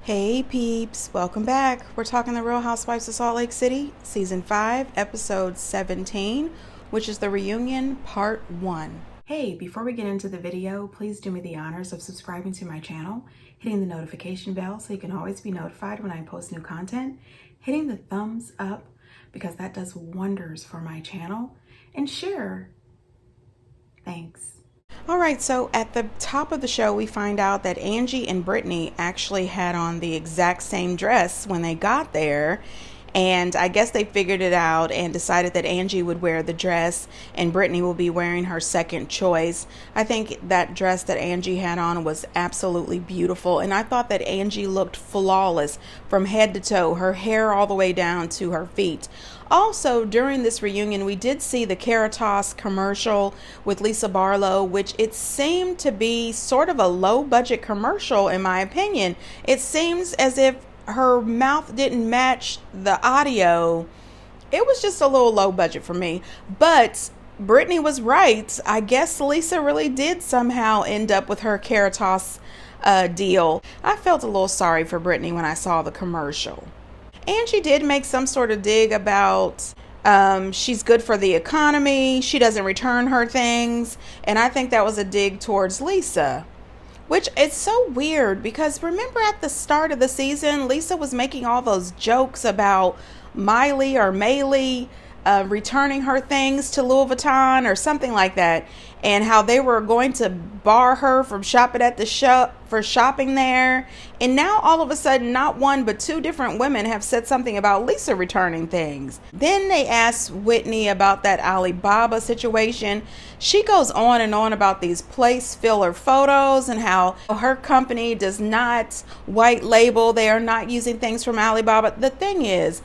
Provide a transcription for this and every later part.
Hey peeps, welcome back. We're talking The Real Housewives of Salt Lake City, Season 5, Episode 17, which is the reunion part 1. Hey, before we get into the video, please do me the honors of subscribing to my channel, hitting the notification bell so you can always be notified when I post new content, hitting the thumbs up because that does wonders for my channel, and share. Thanks. All right, so at the top of the show, we find out that Angie and Brittany actually had on the exact same dress when they got there. And I guess they figured it out and decided that Angie would wear the dress and Brittany will be wearing her second choice. I think that dress that Angie had on was absolutely beautiful. And I thought that Angie looked flawless from head to toe, her hair all the way down to her feet. Also, during this reunion, we did see the Caritas commercial with Lisa Barlow, which it seemed to be sort of a low-budget commercial, in my opinion. It seems as if her mouth didn't match the audio. It was just a little low budget for me. But Brittany was right. I guess Lisa really did somehow end up with her Caritas deal. I felt a little sorry for Brittany when I saw the commercial. Angie did make some sort of dig about she's good for the economy, she doesn't return her things, and I think that was a dig towards Lisa, which is so weird because remember at the start of the season, Lisa was making all those jokes about Miley or Maylee returning her things to Louis Vuitton or something like that, and how they were going to bar her from shopping at the shop for shopping there. And now all of a sudden, not one but two different women have said something about Lisa returning things. Then they asked Whitney about that Alibaba situation. She goes on and on about these place filler photos and how her company does not white label. They are not using things from Alibaba. The thing is,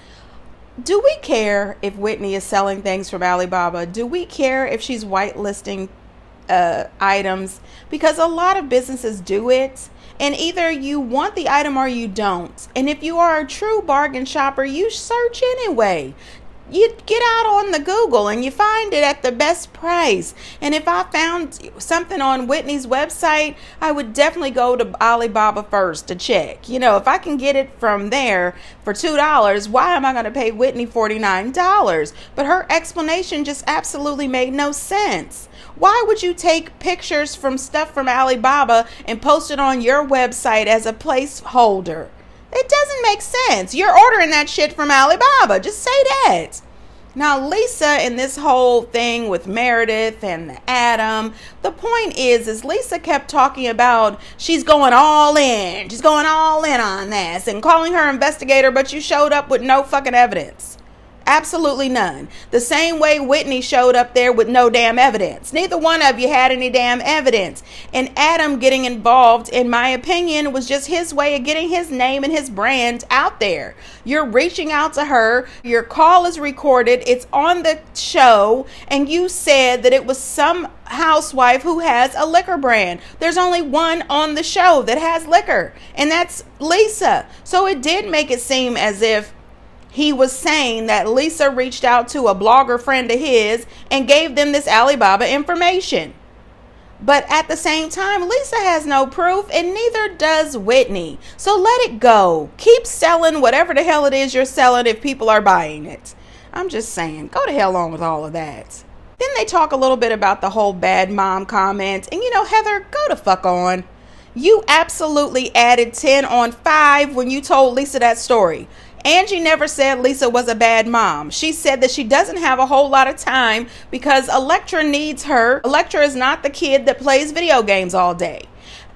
do we care if Whitney is selling things from Alibaba? Do we care if she's whitelisting items? Because a lot of businesses do it, and either you want the item or you don't. And if you are a true bargain shopper, you search anyway. You get out on the Google and you find it at the best price. And if I found something on Whitney's website, I would definitely go to Alibaba first to check. You know, if I can get it from there for $2, why am I going to pay Whitney $49? But her explanation just absolutely made no sense. Why would you take pictures from stuff from Alibaba and post it on your website as a placeholder? It doesn't make sense. You're ordering that shit from Alibaba. Just say that. Now, Lisa and this whole thing with Meredith and Adam, the point is Lisa kept talking about she's going all in. She's going all in on this and calling her investigator, but you showed up with no fucking evidence. Absolutely none. The same way Whitney showed up there with no damn evidence. Neither one of you had any damn evidence. And Adam getting involved, in my opinion, was just his way of getting his name and his brand out there. You're reaching out to her. Your call is recorded. It's on the show. And you said that it was some housewife who has a liquor brand. There's only one on the show that has liquor, and that's Lisa. So it did make it seem as if he was saying that Lisa reached out to a blogger friend of his and gave them this Alibaba information. But at the same time, Lisa has no proof and neither does Whitney. So let it go. Keep selling whatever the hell it is you're selling if people are buying it. I'm just saying, go to hell on with all of that. Then they talk a little bit about the whole bad mom comment. And you know, Heather, go to fuck on. You absolutely added 10 on 5 when you told Lisa that story. Angie never said Lisa was a bad mom. She said that she doesn't have a whole lot of time because Electra needs her. Electra is not the kid that plays video games all day.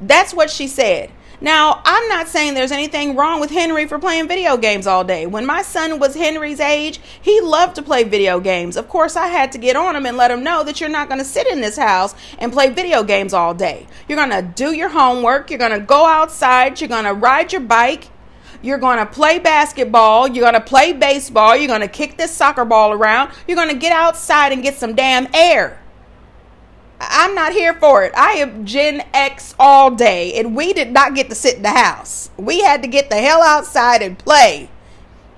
That's what she said. Now, I'm not saying there's anything wrong with Henry for playing video games all day. When my son was Henry's age, he loved to play video games. Of course, I had to get on him and let him know that you're not going to sit in this house and play video games all day. You're going to do your homework. You're going to go outside. You're going to ride your bike. You're going to play basketball. You're going to play baseball. You're going to kick this soccer ball around. You're going to get outside and get some damn air. I'm not here for it. I am Gen X all day, and we did not get to sit in the house. We had to get the hell outside and play.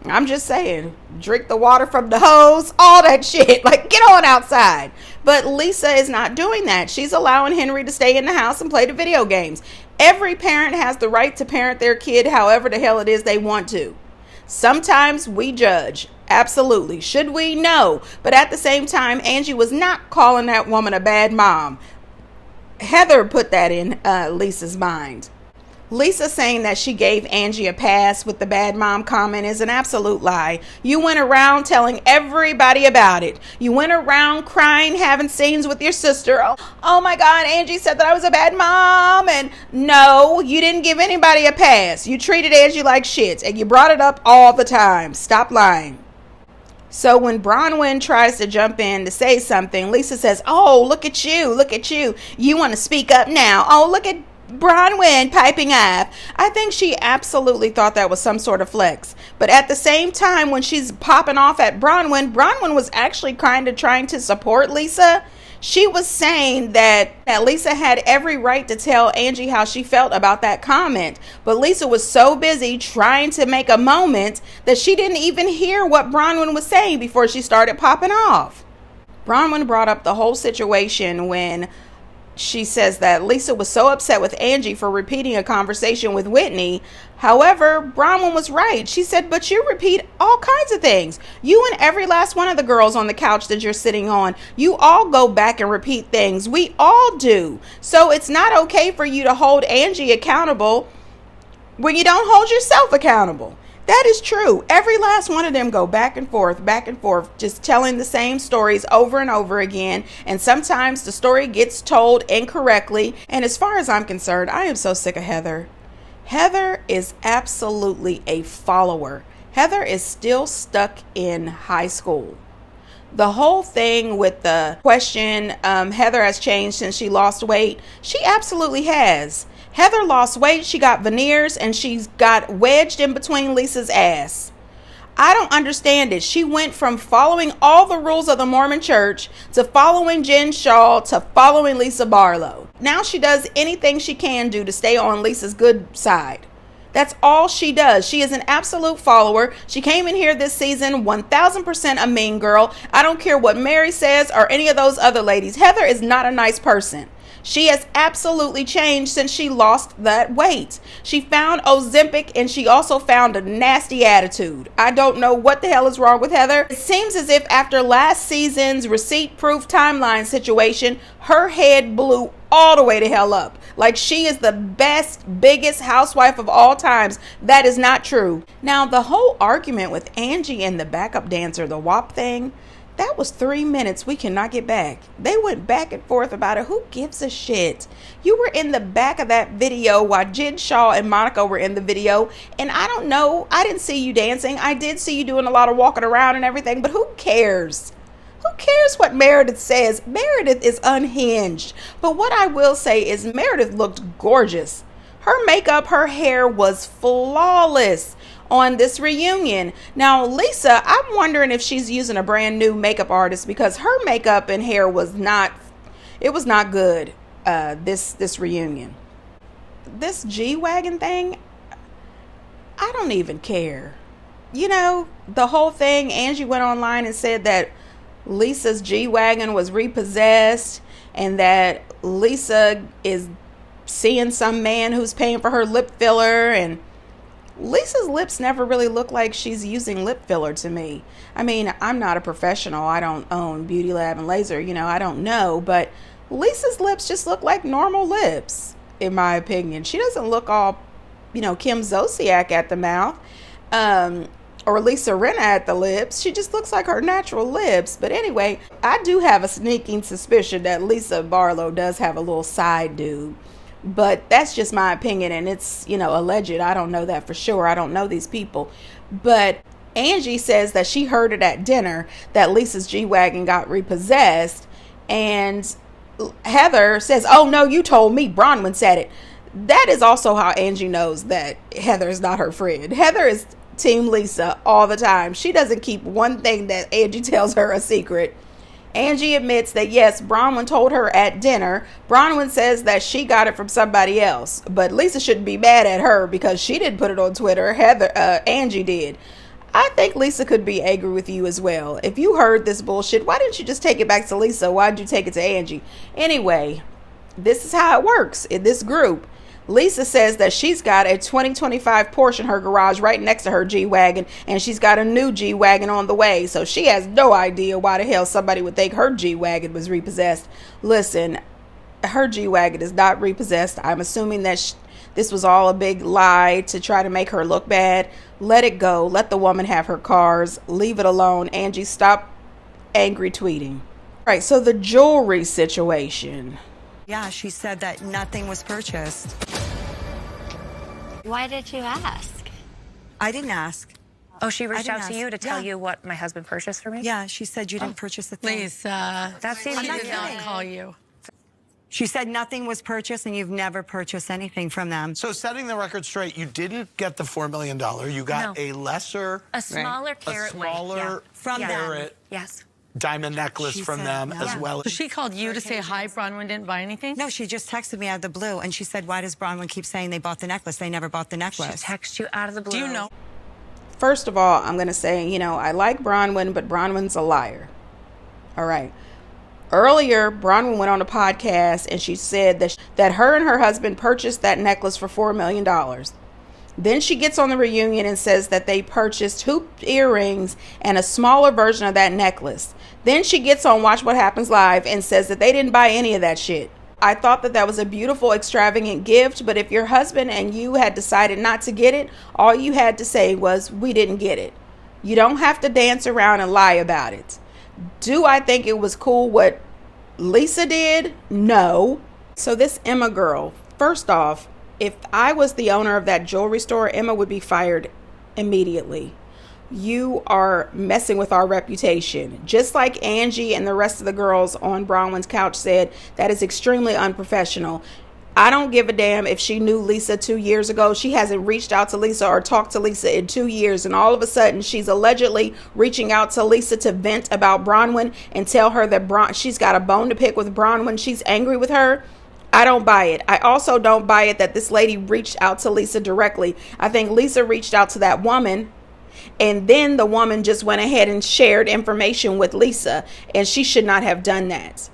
I'm just saying, drink the water from the hose, all that shit. Like, get on outside. But Lisa is not doing that. She's allowing Henry to stay in the house and play the video games. Every parent has the right to parent their kid however the hell it is they want to. Sometimes we judge. Absolutely. Should we? No. But at the same time, Angie was not calling that woman a bad mom. Heather put that in Lisa's mind. Lisa saying that she gave Angie a pass with the bad mom comment is an absolute lie. You went around telling everybody about it. You went around crying, having scenes with your sister. Oh my God, Angie said that I was a bad mom. And no, you didn't give anybody a pass. You treated Angie like shit and you brought it up all the time. Stop lying. So when Bronwyn tries to jump in to say something, Lisa says, oh, look at you. Look at you. You want to speak up now. Oh, look at Bronwyn piping up. I think she absolutely thought that was some sort of flex. But at the same time, when she's popping off at Bronwyn was actually kind of trying to support Lisa. She was saying that Lisa had every right to tell Angie how she felt about that comment. But Lisa was so busy trying to make a moment that she didn't even hear what Bronwyn was saying before she started popping off. Bronwyn brought up the whole situation when she says that Lisa was so upset with Angie for repeating a conversation with Whitney. However, Bronwyn was right. She said, but you repeat all kinds of things. You and every last one of the girls on the couch that you're sitting on, you all go back and repeat things. We all do. So it's not okay for you to hold Angie accountable when you don't hold yourself accountable. That is true. Every last one of them go back and forth, just telling the same stories over and over again. And sometimes the story gets told incorrectly. And as far as I'm concerned, I am so sick of Heather. Heather is absolutely a follower. Heather is still stuck in high school. The whole thing with the question, Heather has changed since she lost weight. She absolutely has. Heather lost weight, she got veneers, and she's got wedged in between Lisa's ass. I don't understand it. She went from following all the rules of the Mormon church to following Jen Shaw to following Lisa Barlow. Now she does anything she can do to stay on Lisa's good side. That's all she does. She is an absolute follower. She came in here this season 1000% a mean girl. I don't care what Mary says or any of those other ladies. Heather is not a nice person. She has absolutely changed since she lost that weight. She found Ozempic and she also found a nasty attitude. I don't know what the hell is wrong with Heather. It seems as if after last season's receipt-proof timeline situation, her head blew all the way to hell up. Like she is the best, biggest housewife of all times. That is not true. Now, the whole argument with Angie and the backup dancer, the WAP thing, that was 3 minutes we cannot get back. They went back and forth about it. Who gives a shit? You were in the back of that video while Jen Shaw and Monica were in the video. And I don't know. I didn't see you dancing. I did see you doing a lot of walking around and everything. But who cares? Who cares what Meredith says? Meredith is unhinged. But what I will say is Meredith looked gorgeous. Her makeup, her hair was flawless on this reunion. Now, Lisa, I'm wondering if she's using a brand new makeup artist because her makeup and hair was not good this reunion. This G-wagon thing, I don't even care. You know, the whole thing, Angie went online and said that Lisa's G-wagon was repossessed and that Lisa is seeing some man who's paying for her lip filler, and Lisa's lips never really look like she's using lip filler to me. I mean, I'm not a professional. I don't own Beauty Lab and Laser. I don't know. But Lisa's lips just look like normal lips, in my opinion. She doesn't look all, Kim Zolciak at the mouth or Lisa Rinna at the lips. She just looks like her natural lips. But anyway, I do have a sneaking suspicion that Lisa Barlow does have a little side dude. But that's just my opinion, and it's, alleged. I don't know that for sure. I don't know these people. But Angie says that she heard it at dinner that Lisa's G-wagon got repossessed. And Heather says, oh, no, you told me. Bronwyn said it. That is also how Angie knows that Heather is not her friend. Heather is Team Lisa all the time. She doesn't keep one thing that Angie tells her a secret. Angie admits that, yes, Bronwyn told her at dinner. Bronwyn says that she got it from somebody else. But Lisa shouldn't be mad at her because she didn't put it on Twitter. Angie did. I think Lisa could be angry with you as well. If you heard this bullshit, why didn't you just take it back to Lisa? Why did you take it to Angie? Anyway, this is how it works in this group. Lisa says that she's got a 2025 Porsche in her garage right next to her G-wagon, and she's got a new G-wagon on the way. So she has no idea why the hell somebody would think her G-wagon was repossessed. Listen, her G-wagon is not repossessed. I'm assuming that this was all a big lie to try to make her look bad. Let it go. Let the woman have her cars. Leave it alone. Angie, stop angry tweeting. All right, so the jewelry situation. Yeah, she said that nothing was purchased. Why did you ask? I didn't ask. Oh, she reached out ask. to you to tell Yeah. you what my husband purchased for me? Yeah, she said you didn't purchase a thing. Lisa, That seems she not did not kidding. call you. She said nothing was purchased and you've never purchased anything from them. So setting the record straight, you didn't get the $4 million. You got No. a lesser, a smaller a carat weight. smaller Yeah. From them. carat Yes. diamond necklace She from said them no. as Yeah. well. So she called you to say hi, Bronwyn didn't buy anything? No, she just texted me out of the blue and she said, why does Bronwyn keep saying they bought the necklace? They never bought the She necklace. texts you out of the blue. Do you know? First of all, I'm going to say, I like Bronwyn, but Bronwyn's a liar. All right. Earlier, Bronwyn went on a podcast and she said that her and her husband purchased that necklace for $4 million. Then she gets on the reunion and says that they purchased hoop earrings and a smaller version of that necklace. Then she gets on Watch What Happens Live and says that they didn't buy any of that shit. I thought that was a beautiful, extravagant gift, but if your husband and you had decided not to get it, all you had to say was, we didn't get it. You don't have to dance around and lie about it. Do I think it was cool what Lisa did? No. So this Emma girl, first off, if I was the owner of that jewelry store, Emma would be fired immediately. You are messing with our reputation. Just like Angie and the rest of the girls on Bronwyn's couch said, that is extremely unprofessional. I don't give a damn if she knew Lisa 2 years ago. She hasn't reached out to Lisa or talked to Lisa in 2 years. And all of a sudden, she's allegedly reaching out to Lisa to vent about Bronwyn and tell her that she's got a bone to pick with Bronwyn. She's angry with her. I don't buy it. I also don't buy it that this lady reached out to Lisa directly. I think Lisa reached out to that woman, and then the woman just went ahead and shared information with Lisa, and she should not have done that.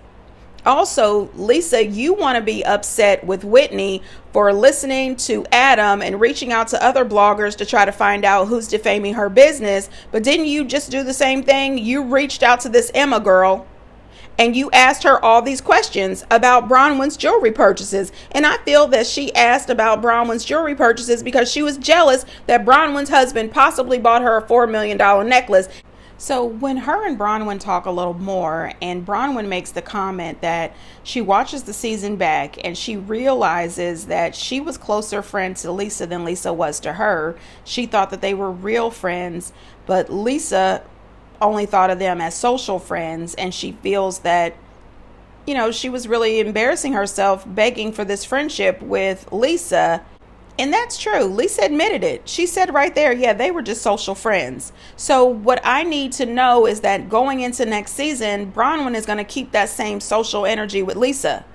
Also, Lisa, you want to be upset with Whitney for listening to Adam and reaching out to other bloggers to try to find out who's defaming her business. But didn't you just do the same thing? You reached out to this Emma girl and you asked her all these questions about Bronwyn's jewelry purchases. And I feel that she asked about Bronwyn's jewelry purchases because she was jealous that Bronwyn's husband possibly bought her a $4 million necklace. So when her and Bronwyn talk a little more, and Bronwyn makes the comment that she watches the season back and she realizes that she was closer friend to Lisa than Lisa was to her. She thought that they were real friends, but Lisa only thought of them as social friends, and she feels that, she was really embarrassing herself begging for this friendship with Lisa. And that's true. Lisa admitted it. She said right there, yeah, they were just social friends. So what I need to know is that going into next season, Bronwyn is going to keep that same social energy with Lisa.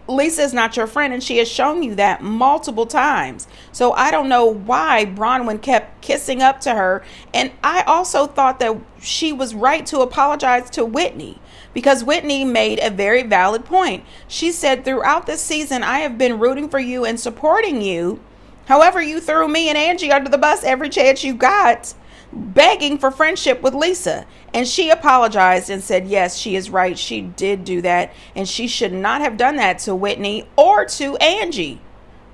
Lisa is not your friend, and she has shown you that multiple times. So I don't know why Bronwyn kept kissing up to her. And I also thought that she was right to apologize to Whitney, because Whitney made a very valid point. She said, throughout this season, I have been rooting for you and supporting you. However, you threw me and Angie under the bus every chance you got, begging for friendship with Lisa. And she apologized and said, yes, she is right. She did do that. And she should not have done that to Whitney or to Angie.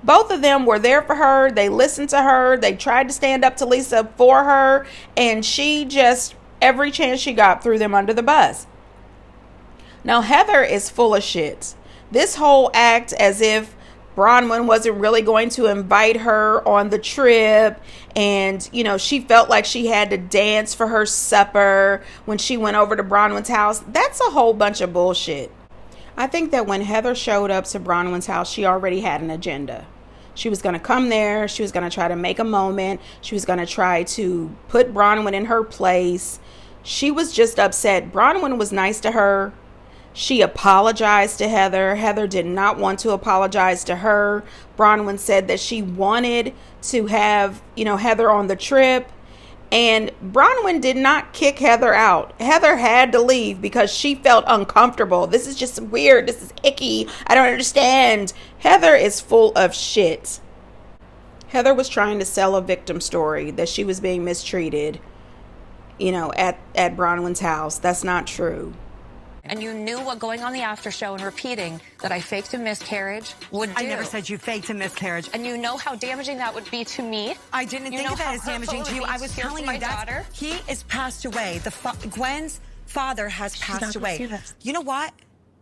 Both of them were there for her. They listened to her. They tried to stand up to Lisa for her. And she just, every chance she got, threw them under the bus. Now, Heather is full of shit. This whole act as if Bronwyn wasn't really going to invite her on the trip, and she felt like she had to dance for her supper when she went over to Bronwyn's house. That's a whole bunch of bullshit. I think that when Heather showed up to Bronwyn's house, she already had an agenda. She was going to come there, she was going to try to make a moment, she was going to try to put Bronwyn in her place. She was just upset. Bronwyn was nice to her. She apologized to Heather. Heather did not want to apologize to her. Bronwyn said that she wanted to have, Heather on the trip. And Bronwyn did not kick Heather out. Heather had to leave because she felt uncomfortable. This is just weird. This is icky. I don't understand. Heather is full of shit. Heather was trying to sell a victim story that she was being mistreated, you know, at Bronwyn's house. That's not true. And you knew what going on the after show and repeating that I faked a miscarriage would do. I never said you faked a miscarriage. And you know how damaging that would be to me. I didn't think of that as damaging to you. I was telling you that he is passed away. Gwen's father has passed away. You know what?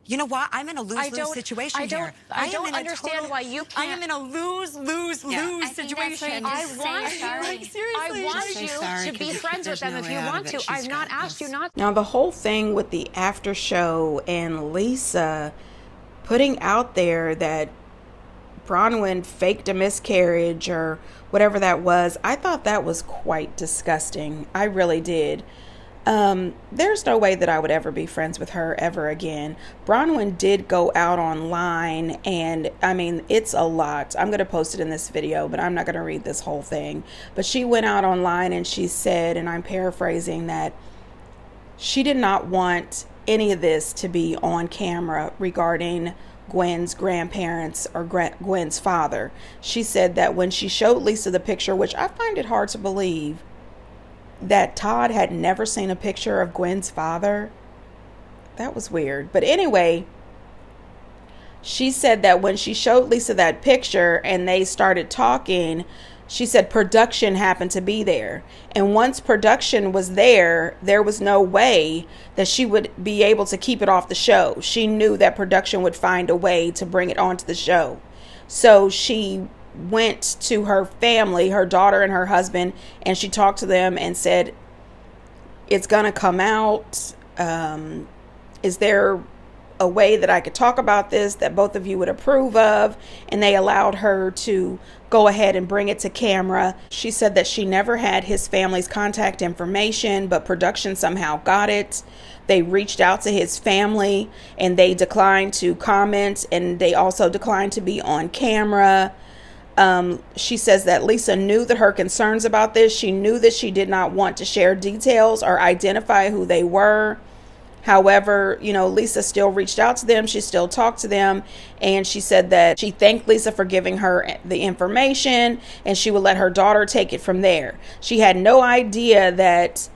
You know what? I'm in a lose-lose situation here. I don't understand why you can't. I am in a lose-lose-lose situation. I want you to be friends with them if you want to. I've not asked you not to. Now, the whole thing with the after show and Lisa putting out there that Bronwyn faked a miscarriage or whatever that was, I thought that was quite disgusting. I really did. There's no way that I would ever be friends with her ever again. Bronwyn did go out online, and I mean, it's a lot. I'm going to post it in this video, but I'm not going to read this whole thing. But she went out online and she said, and I'm paraphrasing, that she did not want any of this to be on camera regarding Gwen's grandparents or Gwen's father. She said that when she showed Lisa the picture, which I find it hard to believe, that Todd had never seen a picture of Gwen's father. That was weird. But anyway, she said that when she showed Lisa that picture and they started talking, she said production happened to be there. And once production was there, there was no way that she would be able to keep it off the show. She knew that production would find a way to bring it onto the show. So she went to her family, her daughter and her husband, and she talked to them and said, it's gonna come out. Is there a way that I could talk about this that both of you would approve of? And they allowed her to go ahead and bring it to camera. She said that she never had his family's contact information, but production somehow got it. They reached out to his family and they declined to comment, and they also declined to be on camera. She says that Lisa knew that her concerns about this. She knew that she did not want to share details or identify who they were. However, you know, Lisa still reached out to them. She still talked to them. And she said that she thanked Lisa for giving her the information and she would let her daughter take it from there. She had no idea that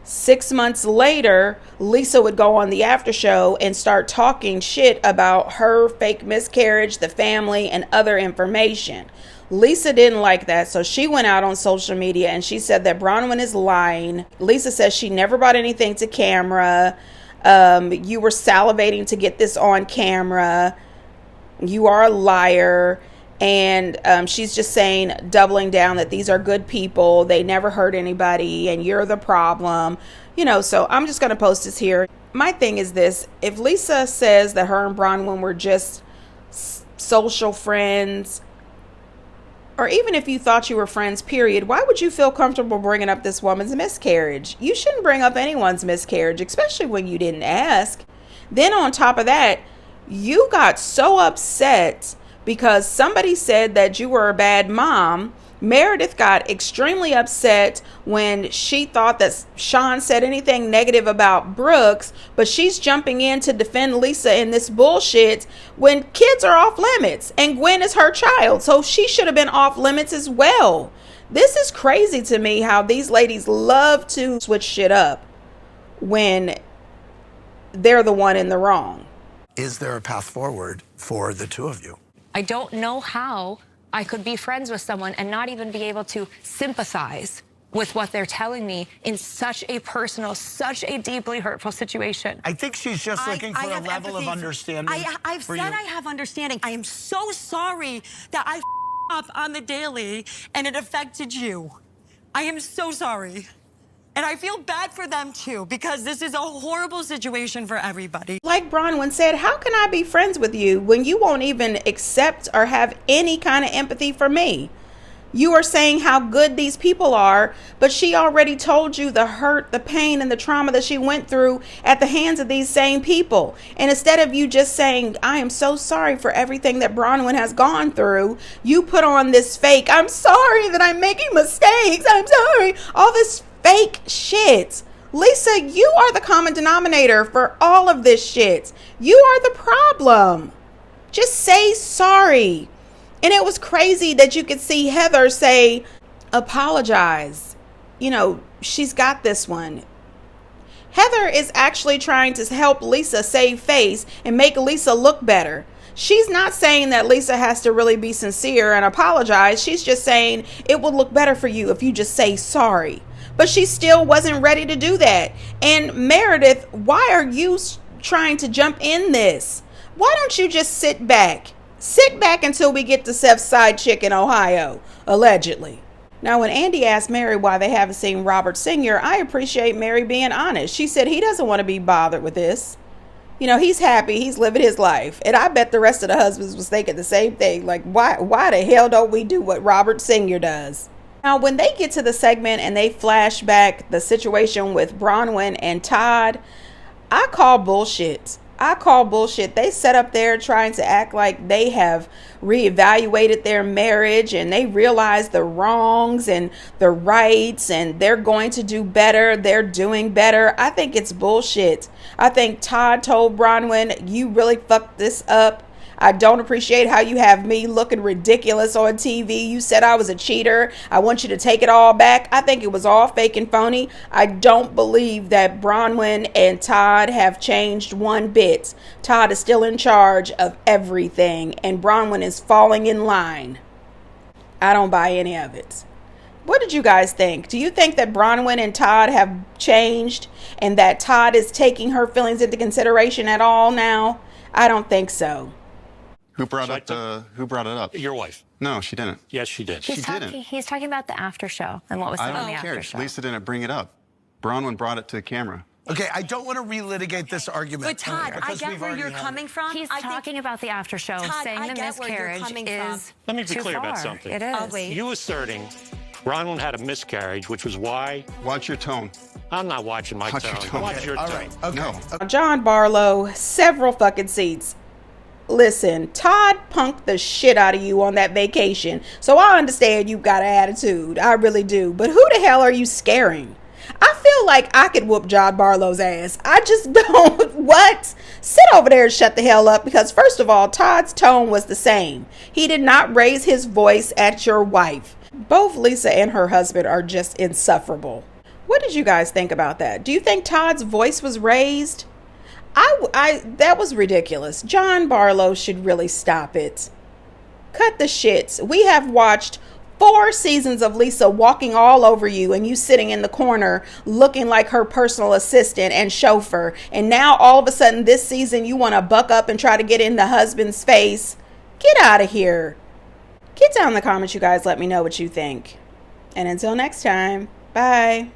6 months later, Lisa would go on the after show and start talking shit about her fake miscarriage, the family, and other information. Lisa didn't like that, so she went out on social media and she said that Bronwyn is lying. Lisa says she never brought anything to camera. You were salivating to get this on camera. You are a liar. And she's just saying, doubling down, that these are good people. They never hurt anybody and you're the problem. You know, so I'm just going to post this here. My thing is this. If Lisa says that her and Bronwyn were just social friends, or even if you thought you were friends, period, why would you feel comfortable bringing up this woman's miscarriage? You shouldn't bring up anyone's miscarriage, especially when you didn't ask. Then on top of that, you got so upset because somebody said that you were a bad mom. Meredith got extremely upset when she thought that Sean said anything negative about Brooks, but she's jumping in to defend Lisa in this bullshit when kids are off limits and Gwen is her child, so she should have been off limits as well. This is crazy to me how these ladies love to switch shit up when they're the one in the wrong. Is there a path forward for the two of you? I don't know how I could be friends with someone and not even be able to sympathize with what they're telling me in such a personal, such a deeply hurtful situation. I think she's just looking for a level of understanding. I've said I have understanding. I am so sorry that I up on the daily and it affected you. I am so sorry. And I feel bad for them too, because this is a horrible situation for everybody. Like Bronwyn said, how can I be friends with you when you won't even accept or have any kind of empathy for me? You are saying how good these people are, but she already told you the hurt, the pain, and the trauma that she went through at the hands of these same people. And instead of you just saying, I am so sorry for everything that Bronwyn has gone through, you put on this fake, I'm sorry that I'm making mistakes, I'm sorry, all this fake shit. Lisa, you are the common denominator for all of this shit. You are the problem. Just say sorry. And it was crazy that you could see Heather say, apologize. You know, she's got this one. Heather is actually trying to help Lisa save face and make Lisa look better. She's not saying that Lisa has to really be sincere and apologize. She's just saying it will look better for you if you just say sorry. But she still wasn't ready to do that. And Meredith, why are you trying to jump in this? Why don't you just sit back? Sit back until we get to Seth's side chick in Ohio, allegedly. Now, when Andy asked Mary why they haven't seen Robert Sr., I appreciate Mary being honest. She said he doesn't want to be bothered with this. You know, he's happy. He's living his life. And I bet the rest of the husbands was thinking the same thing. Like, why the hell don't we do what Robert Sr. does? Now, when they get to the segment and they flash back the situation with Bronwyn and Todd, I call bullshit. I call bullshit. They set up there trying to act like they have reevaluated their marriage and they realize the wrongs and the rights and they're going to do better. They're doing better. I think it's bullshit. I think Todd told Bronwyn, you really fucked this up. I don't appreciate how you have me looking ridiculous on TV. You said I was a cheater. I want you to take it all back. I think it was all fake and phony. I don't believe that Bronwyn and Todd have changed one bit. Todd is still in charge of everything, and Bronwyn is falling in line. I don't buy any of it. What did you guys think? Do you think that Bronwyn and Todd have changed and that Todd is taking her feelings into consideration at all now? I don't think so. Who brought it up? Your wife. No, she didn't. Yes, she did. She didn't. He's talking about the after show and what was said on the after show. Lisa didn't bring it up. Bronwyn brought it to the camera. Okay, I don't want to relitigate this argument. But Todd, I get where you're coming from. He's talking about the after show, Todd, saying the miscarriage is Let me be too clear far. about something. It is. You asserting Bronwyn had a miscarriage, which was why... Watch your tone. I'm not watching my Watch your tone. tone. Watch your All tone. right. Okay. No. John Barlow, several fucking seats. Listen, Todd punked the shit out of you on that vacation. So I understand you got an attitude. I really do. But who the hell are you scaring? I feel like I could whoop John Barlow's ass. I just don't. What? Sit over there and shut the hell up. Because first of all, Todd's tone was the same. He did not raise his voice at your wife. Both Lisa and her husband are just insufferable. What did you guys think about that? Do you think Todd's voice was raised? That was ridiculous. John Barlow should really stop it. Cut the shit. We have watched 4 seasons of Lisa walking all over you and you sitting in the corner looking like her personal assistant and chauffeur. And now all of a sudden this season you want to buck up and try to get in the husband's face. Get out of here. Get down in the comments, you guys. Let me know what you think. And until next time, bye.